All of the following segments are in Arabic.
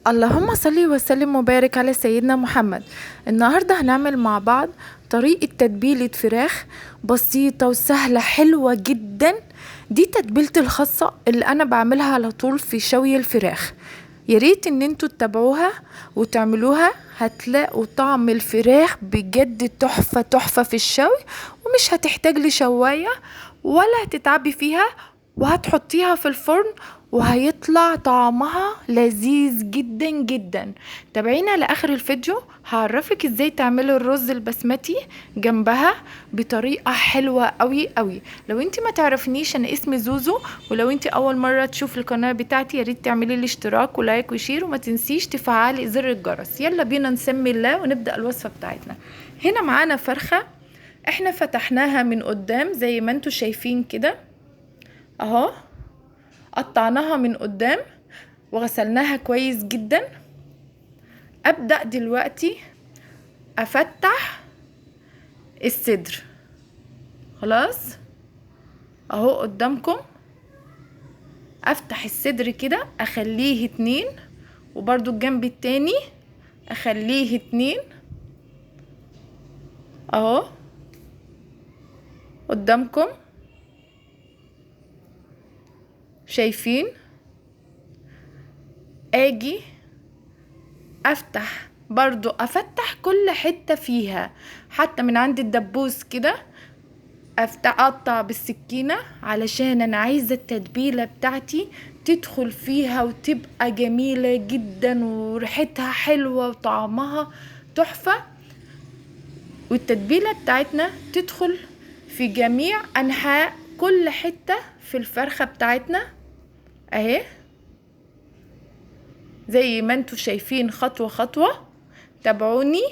اللهم صل وسلم وبارك على سيدنا محمد. النهاردة هنعمل مع بعض طريقة تتبيلة فراخ بسيطة وسهلة حلوة جدا. دي تتبيلتي الخاصة اللي انا بعملها على طول في شوي الفراخ. ياريت ان انتوا تتابعوها وتعملوها، هتلاقوا طعم الفراخ بجد تحفة تحفة في الشوي، ومش هتحتاج لشواية ولا هتتعبي فيها، وهتحطيها في الفرن وهيطلع طعمها لذيذ جدا جدا. تابعينا لاخر الفيديو، هعرفك ازاي تعملي الرز البسمتي جنبها بطريقه حلوه قوي قوي. لو انت ما تعرفنيش، انا اسمي زوزو، ولو انت اول مره تشوف القناه بتاعتي ياريت تعملي لي اشتراك ولايك وشير، وما تنسيش تفعلي زر الجرس. يلا بينا نسمي الله ونبدا الوصفه بتاعتنا. هنا معانا فرخه احنا فتحناها من قدام زي ما انتوا شايفين كده اهو، قطعناها من قدام وغسلناها كويس جدا. ابدأ دلوقتي افتح الصدر، خلاص اهو قدامكم. افتح الصدر كده اخليه 2، وبرضو الجنب التاني اخليه 2 اهو قدامكم شايفين. اجي افتح برضو، افتح كل حتة فيها حتى من عند الدبوس كده، افتح اقطع بالسكينة علشان انا عايزة التتبيلة بتاعتي تدخل فيها وتبقى جميلة جدا وريحتها حلوة وطعمها تحفة، والتتبيلة بتاعتنا تدخل في جميع انحاء كل حتة في الفرخة بتاعتنا اهي زي ما انتوا شايفين خطوة خطوة. تابعوني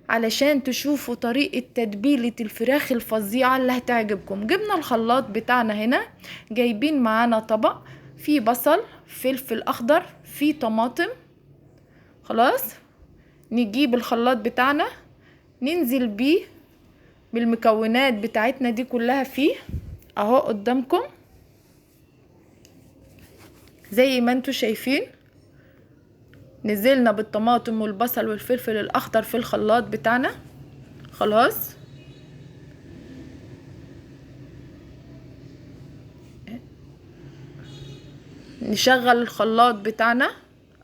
علشان تشوفوا طريقة تتبيلة الفراخ الفظيعة اللي هتعجبكم. جبنا الخلاط بتاعنا هنا، جايبين معانا طبق فيه بصل، فلفل اخضر، فيه طماطم. خلاص نجيب الخلاط بتاعنا ننزل بيه بالمكونات بتاعتنا دي كلها فيه اهو قدامكم زي ما انتوا شايفين. نزلنا بالطماطم والبصل والفلفل الاخضر في الخلاط بتاعنا. خلاص نشغل الخلاط بتاعنا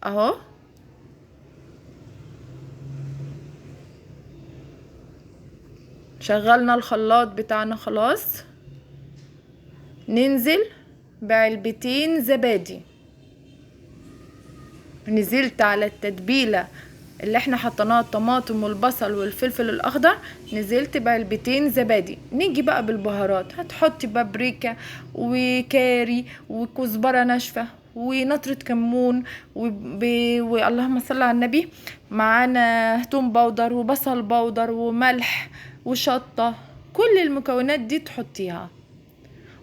اهو، شغلنا الخلاط بتاعنا خلاص. ننزل بعلبتين زبادي، نزلت على التتبيلة اللي احنا حطيناها الطماطم والبصل والفلفل الاخضر، نزلت بعلبتين زبادي. نيجي بقى بالبهارات، هتحطي بابريكا وكاري وكزبرة ناشفة ونطرة كمون اللهم صل على النبي، معانا توم باودر وبصل باودر وملح وشطة. كل المكونات دي تحطيها،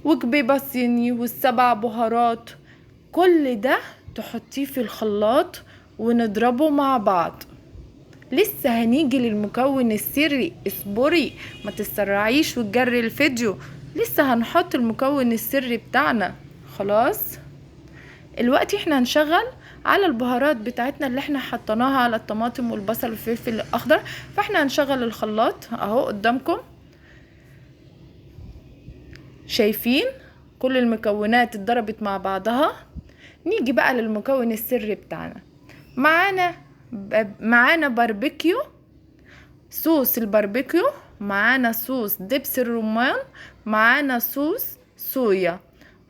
وكبيبة صيني والسبع بهارات، كل ده تحطيه في الخلاط ونضربه مع بعض. لسه هنيجي للمكون السري، اصبري ما تسرعيش وتجري الفيديو، لسه هنحط المكون السري بتاعنا. خلاص الوقت احنا هنشغل على البهارات بتاعتنا اللي احنا حطيناها على الطماطم والبصل والفلفل الاخضر. فاحنا هنشغل الخلاط اهو قدامكم شايفين كل المكونات اتضربت مع بعضها. نيجي بقى للمكون السري بتاعنا. معانا باربيكيو، صوص الباربيكيو، معانا صوص دبس الرمان، معانا صوص صويا.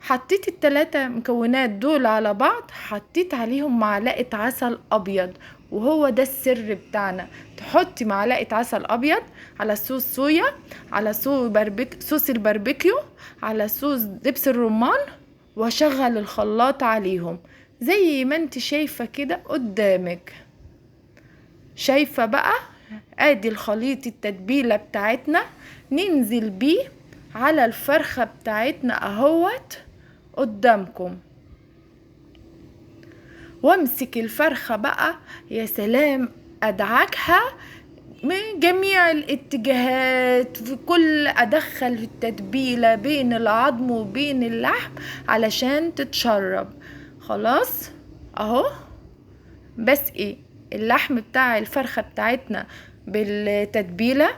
حطيت التلاتة مكونات دول على بعض، حطيت عليهم معلقة عسل ابيض، وهو ده السر بتاعنا. تحطي معلقة عسل ابيض على صوص صويا، على صوص الباربيكيو، على صوص دبس الرمان، واشغل الخلاط عليهم زي ما انت شايفة كده قدامك. شايفة بقى ادي الخليط التتبيلة بتاعتنا، ننزل بيه على الفرخة بتاعتنا اهوت قدامكم، وامسك الفرخة بقى يا سلام، ادعكها من جميع الاتجاهات، في كل ادخل التتبيلة بين العظم وبين اللحم علشان تتشرب. خلاص اهو بسقي اللحم بتاع الفرخة بتاعتنا بالتتبيلة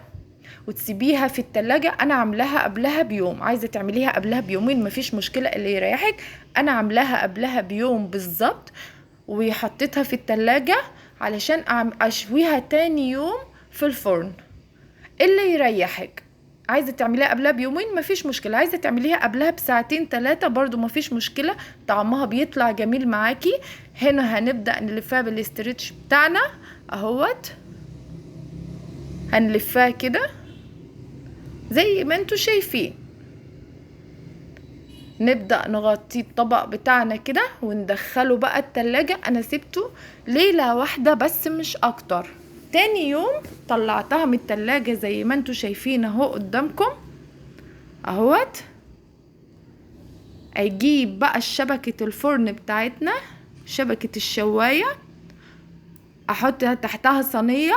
وتسيبيها في التلاجة. انا عاملاها قبلها بيوم، عايزة تعمليها قبلها بيومين مفيش مشكلة اللي يريحك. انا عاملاها قبلها بيوم بالظبط وحطيتها في التلاجة علشان اشويها تاني يوم في الفرن اللي يريحك. عايزة تعمليها قبلها بيومين مفيش مشكلة، عايزة تعمليها قبلها بساعتين 3 برضو مفيش مشكلة، طعمها بيطلع جميل معاكي. هنا هنبدأ نلفها بالاسترتش بتاعنا اهوت، هنلفها كده زي ما انتوا شايفين. نبدأ نغطيه الطبق بتاعنا كده وندخله بقى التلاجة. انا سبته ليلة واحدة بس مش اكتر. تاني يوم طلعتها من التلاجة زي ما انتوا شايفين اهو قدامكم اهوت. اجيب بقى شبكة الفرن بتاعتنا، شبكة الشواية، احط تحتها صينية،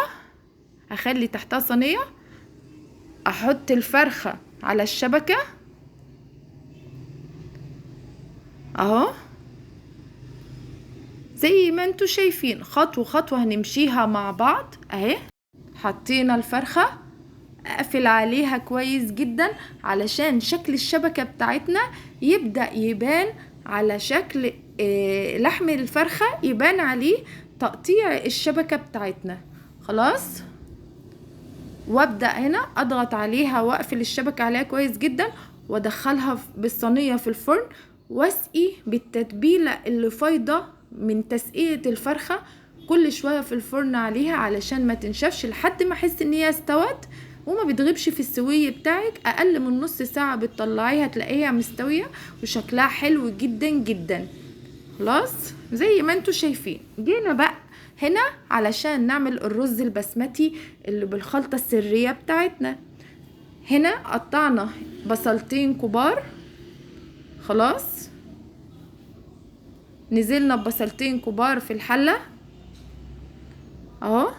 اخلي تحتها صينية، احط الفرخة على الشبكة اهو زي ما انتوا شايفين، خطوة خطوة هنمشيها مع بعض اهي. حطينا الفرخة، اقفل عليها كويس جدا علشان شكل الشبكة بتاعتنا يبدأ يبان على شكل لحم الفرخة، يبان عليه تقطيع الشبكة بتاعتنا. خلاص، وابدأ هنا اضغط عليها واقفل الشبكة عليها كويس جدا وادخلها بالصينية في الفرن واسقي بالتتبيلة اللي فايضة من تسقية الفرخة كل شوية في الفرن عليها علشان ما تنشفش لحد ما احس ان هي استوت وما بتغيبش في السوية بتاعك. اقل من نص ساعة بتطلعيها تلاقيها مستوية وشكلها حلو جدا جدا. خلاص زي ما انتوا شايفين. جينا بقى هنا علشان نعمل الرز البسمتي اللي بالخلطة السرية بتاعتنا. هنا قطعنا بصلتين كبار، خلاص نزلنا ببصلتين كبار في الحلة اهو،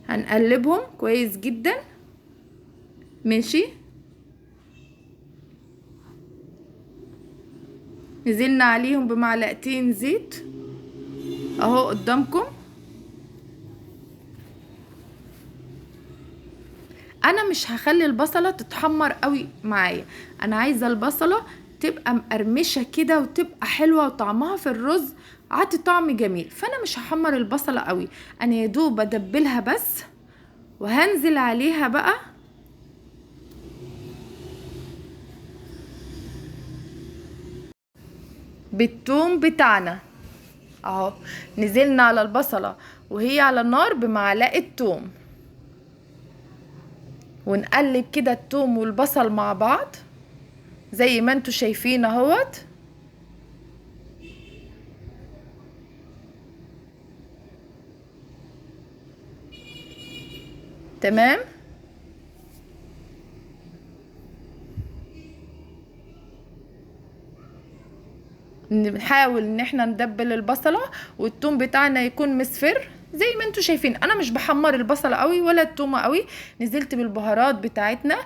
هنقلبهم كويس جدا ماشي. نزلنا عليهم بمعلقتين زيت اهو قدامكم. انا مش هخلي البصلة تتحمر قوي معايا، انا عايزة البصلة تبقى مقرمشة كده وتبقى حلوة وطعمها في الرز عطي طعم جميل. فانا مش هحمر البصلة قوي، انا يدوب ادبلها بس وهنزل عليها بقى بالثوم بتاعنا اهو. نزلنا على البصلة وهي على النار بمعلقة ثوم ونقلب كده الثوم والبصل مع بعض زي ما انتوا شايفين اهوت. تمام، نحاول ان احنا ندبل البصلة والثوم بتاعنا يكون مصفر زي ما انتوا شايفين. انا مش بحمر البصلة قوي ولا الثوم قوي. نزلت بالبهارات بتاعتنا،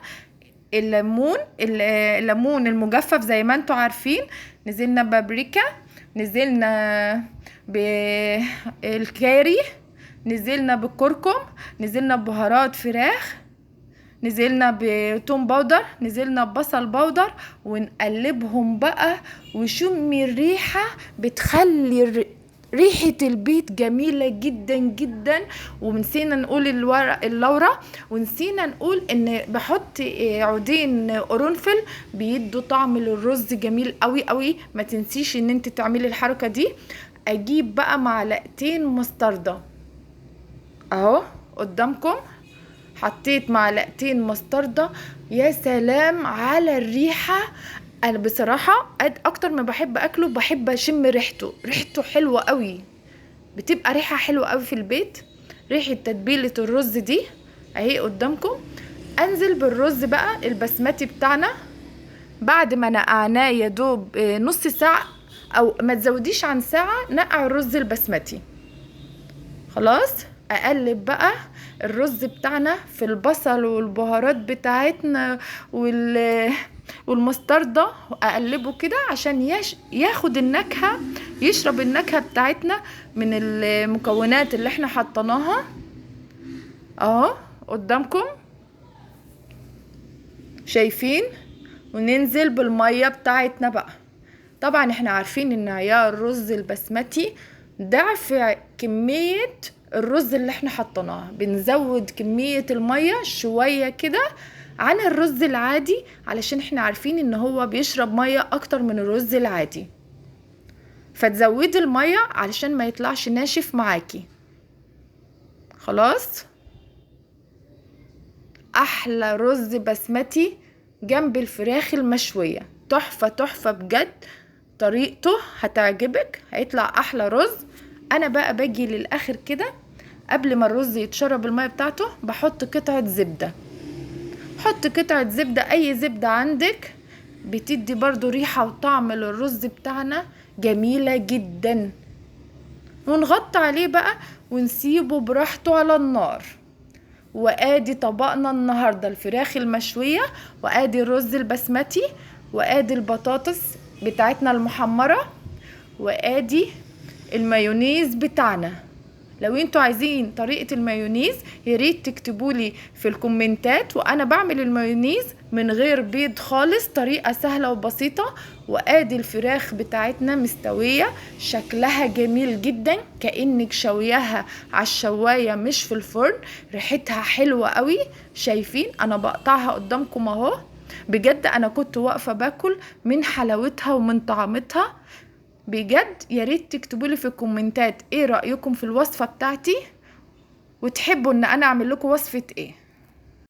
الليمون المجفف زي ما انتوا عارفين، نزلنا بابريكا، نزلنا بالكاري، نزلنا بالكركم، نزلنا ببهارات فراخ، نزلنا بتوم باودر، نزلنا ببصل باودر ونقلبهم بقى وشمي الريحة بتخلي ريحة البيت جميلة جدا جدا. ونسينا نقول اللورة، ونسينا نقول ان بحط عودين قرنفل بيدوا طعم للرز جميل قوي قوي. ما تنسيش ان انت تعملي الحركة دي. اجيب بقى معلقتين مستردة اهو قدامكم، حطيت معلقتين مستردة. يا سلام على الريحة. انا بصراحة اكتر ما بحب اكله بحب اشم ريحته، ريحته حلوة قوي، بتبقى ريحة حلوة قوي في البيت. ريحة تتبيلة الرز دي اهي قدامكم. انزل بالرز بقى البسمتي بتاعنا بعد ما نقعناه يا دوب نص ساعة او ما تزوديش عن ساعة. نقع الرز البسمتي خلاص. اقلب بقى الرز بتاعنا في البصل والبهارات بتاعتنا والمستردة اقلبه كده عشان ياخد النكهة، يشرب النكهة بتاعتنا من المكونات اللي احنا حطيناها اهو قدامكم شايفين. وننزل بالمية بتاعتنا بقى. طبعا احنا عارفين ان عيار الرز البسمتي ضعف كمية الرز اللي احنا حطيناها، بنزود كمية المية شوية كده عن الرز العادي علشان احنا عارفين ان هو بيشرب مية اكتر من الرز العادي، فتزودي المية علشان ما يطلعش ناشف معاكي. خلاص، احلى رز بسمتي جنب الفراخ المشوية، تحفة تحفة بجد. طريقته هتعجبك، هيطلع احلى رز. انا بقى باجي للاخر كده قبل ما الرز يتشرب المية بتاعته بحط قطعة زبدة. حط قطعة زبدة، اي زبدة عندك، بتدي برضو ريحة وطعم للرز بتاعنا جميلة جدا. ونغطي عليه بقى ونسيبه براحته على النار. وادي طبقنا النهاردة الفراخ المشوية، وادي الرز البسمتي، وادي البطاطس بتاعتنا المحمرة، وادي المايونيز بتاعنا. لو انتوا عايزين طريقة المايونيز ياريت تكتبولي في الكومنتات، وانا بعمل المايونيز من غير بيض خالص، طريقة سهلة وبسيطة. وادي الفراخ بتاعتنا مستوية، شكلها جميل جدا كأنك شوياها على الشواية مش في الفرن، ريحتها حلوة قوي. شايفين انا بقطعها قدامكم اهو. بجد انا كنت واقفة باكل من حلاوتها ومن طعمتها. بجد ياريت تكتبولي في الكومنتات ايه رأيكم في الوصفة بتاعتي، وتحبوا ان انا اعمل لكم وصفة ايه.